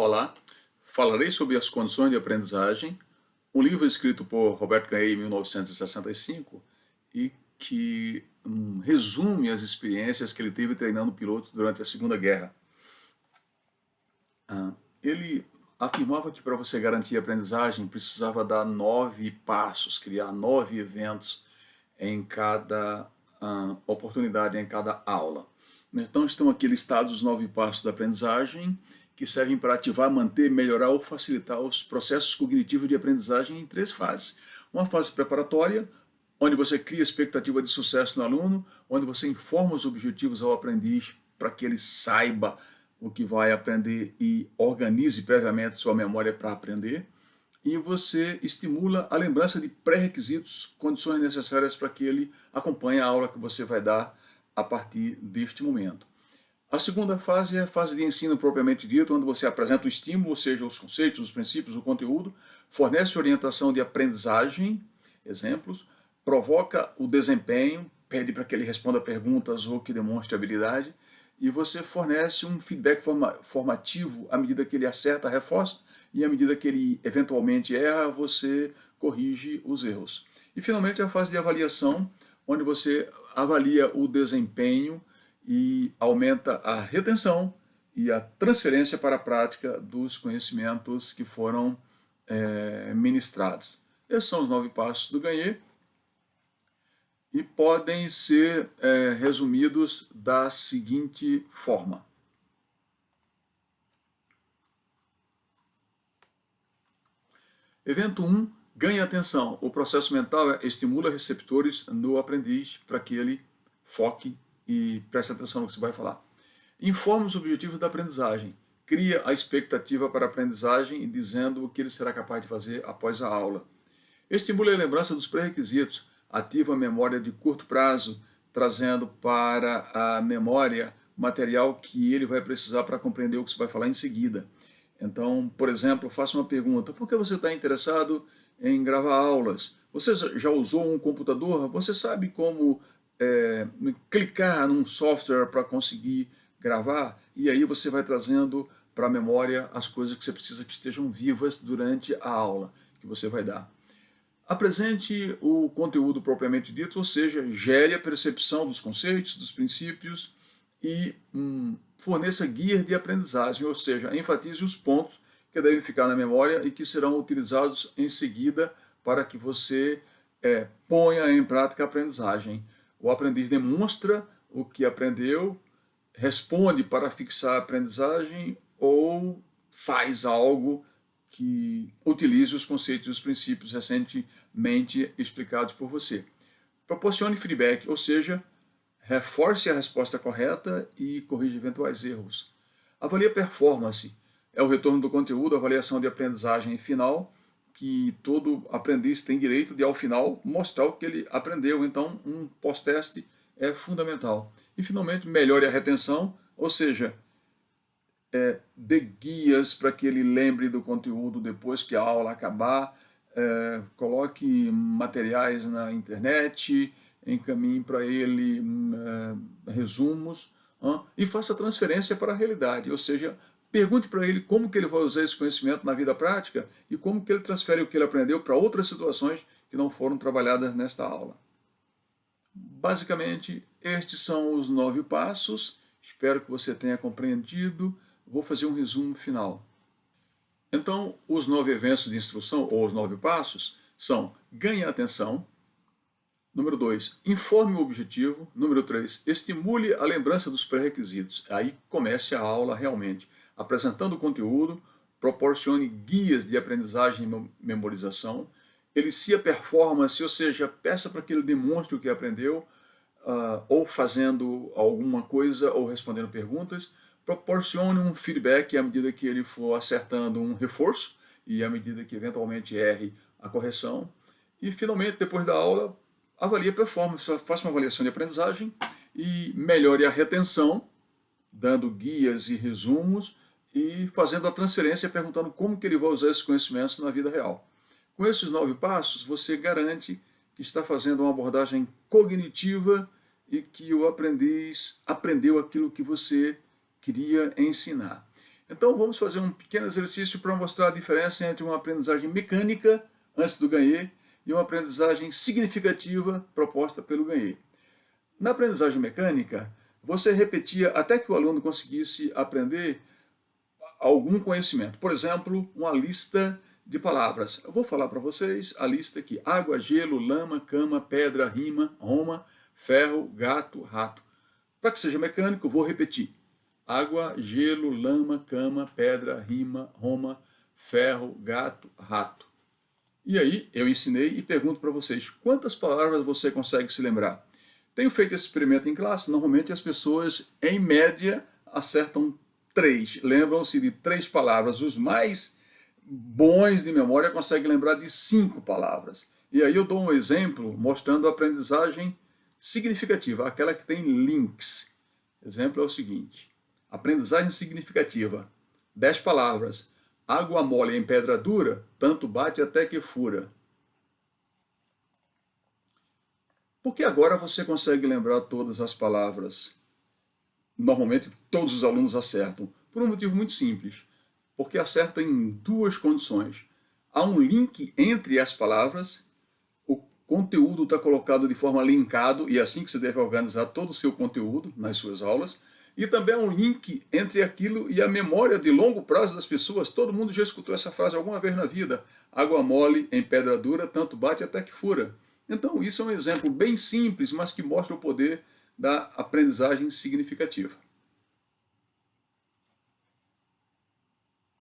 Olá, falarei sobre as condições de aprendizagem, um livro escrito por Robert Gay em 1965 e que resume as experiências que ele teve treinando pilotos durante a Segunda Guerra. Ele afirmava que para você garantir a aprendizagem precisava dar 9 passos, criar 9 eventos em cada oportunidade, em cada aula. Então estão aqui listados os 9 passos da aprendizagem que servem para ativar, manter, melhorar ou facilitar os processos cognitivos de aprendizagem em 3 fases. Uma fase preparatória, onde você cria expectativa de sucesso no aluno, onde você informa os objetivos ao aprendiz para que ele saiba o que vai aprender e organize previamente sua memória para aprender. E você estimula a lembrança de pré-requisitos, condições necessárias para que ele acompanhe a aula que você vai dar a partir deste momento. A segunda fase é a fase de ensino propriamente dito, onde você apresenta o estímulo, ou seja, os conceitos, os princípios, o conteúdo, fornece orientação de aprendizagem, exemplos, provoca o desempenho, pede para que ele responda perguntas ou que demonstre habilidade, e você fornece um feedback formativo à medida que ele acerta, reforça, e à medida que ele eventualmente erra, você corrige os erros. E finalmente a fase de avaliação, onde você avalia o desempenho e aumenta a retenção e a transferência para a prática dos conhecimentos que foram ministrados. Esses são os 9 passos do Ganhê e podem ser resumidos da seguinte forma. Evento 1, ganha atenção. O processo mental estimula receptores no aprendiz para que ele foque e preste atenção no que você vai falar. Informa os objetivos da aprendizagem. Cria a expectativa para a aprendizagem dizendo o que ele será capaz de fazer após a aula. Estimula a lembrança dos pré-requisitos. Ativa a memória de curto prazo, trazendo para a memória material que ele vai precisar para compreender o que você vai falar em seguida. Então, por exemplo, faça uma pergunta. Por que você está interessado em gravar aulas? Você já usou um computador? Você sabe como clicar num software para conseguir gravar? E aí você vai trazendo para a memória as coisas que você precisa que estejam vivas durante a aula que você vai dar. Apresente o conteúdo propriamente dito, ou seja, gere a percepção dos conceitos, dos princípios e forneça guias de aprendizagem, ou seja, enfatize os pontos que devem ficar na memória e que serão utilizados em seguida para que você ponha em prática a aprendizagem. O aprendiz demonstra o que aprendeu, responde para fixar a aprendizagem ou faz algo que utilize os conceitos e os princípios recentemente explicados por você. Proporcione feedback, ou seja, reforce a resposta correta e corrija eventuais erros. Avalie a performance. É o retorno do conteúdo, avaliação de aprendizagem final, que todo aprendiz tem direito de, ao final, mostrar o que ele aprendeu. Então, um pós-teste é fundamental. E, finalmente, melhore a retenção, ou seja, dê guias para que ele lembre do conteúdo depois que a aula acabar, coloque materiais na internet, encaminhe para ele resumos e faça transferência para a realidade, ou seja, pergunte para ele como que ele vai usar esse conhecimento na vida prática e como que ele transfere o que ele aprendeu para outras situações que não foram trabalhadas nesta aula. Basicamente, estes são os 9 passos, espero que você tenha compreendido. Vou fazer um resumo final. Então, os 9 eventos de instrução, ou os 9 passos, são: ganhe atenção. Número 2, informe o objetivo. Número 3, estimule a lembrança dos pré-requisitos. Aí comece a aula realmente, apresentando o conteúdo, proporcione guias de aprendizagem e memorização, elicie a performance, ou seja, peça para que ele demonstre o que aprendeu, ou fazendo alguma coisa, ou respondendo perguntas. Proporcione um feedback à medida que ele for acertando um reforço e à medida que eventualmente erre a correção. E, finalmente, depois da aula, avalie a performance, faça uma avaliação de aprendizagem e melhore a retenção, dando guias e resumos e fazendo a transferência, perguntando como que ele vai usar esses conhecimentos na vida real. Com esses 9 passos, você garante que está fazendo uma abordagem cognitiva e que o aprendiz aprendeu aquilo que você queria ensinar. Então vamos fazer um pequeno exercício para mostrar a diferença entre uma aprendizagem mecânica, antes do Ganhê, e uma aprendizagem significativa proposta pelo Ganhê. Na aprendizagem mecânica, você repetia até que o aluno conseguisse aprender algum conhecimento. Por exemplo, uma lista de palavras. Eu vou falar para vocês a lista aqui: água, gelo, lama, cama, pedra, rima, Roma, ferro, gato, rato. Para que seja mecânico, eu vou repetir: água, gelo, lama, cama, pedra, rima, Roma, ferro, gato, rato. E aí eu ensinei e pergunto para vocês: quantas palavras você consegue se lembrar? Tenho feito esse experimento em classe. Normalmente as pessoas, em média, acertam 3. Lembram-se de 3 palavras. Os mais bons de memória conseguem lembrar de 5 palavras. E aí eu dou um exemplo mostrando a aprendizagem significativa, aquela que tem links. Exemplo é o seguinte: aprendizagem significativa, 10 palavras. Água mole em pedra dura, tanto bate até que fura. Por que agora você consegue lembrar todas as palavras? Normalmente todos os alunos acertam. Por um motivo muito simples. Porque acerta em 2 condições. Há um link entre as palavras, o conteúdo está colocado de forma linkado, e é assim que você deve organizar todo o seu conteúdo nas suas aulas. E também há um link entre aquilo e a memória de longo prazo das pessoas. Todo mundo já escutou essa frase alguma vez na vida. Água mole em pedra dura, tanto bate até que fura. Então, isso é um exemplo bem simples, mas que mostra o poder da aprendizagem significativa.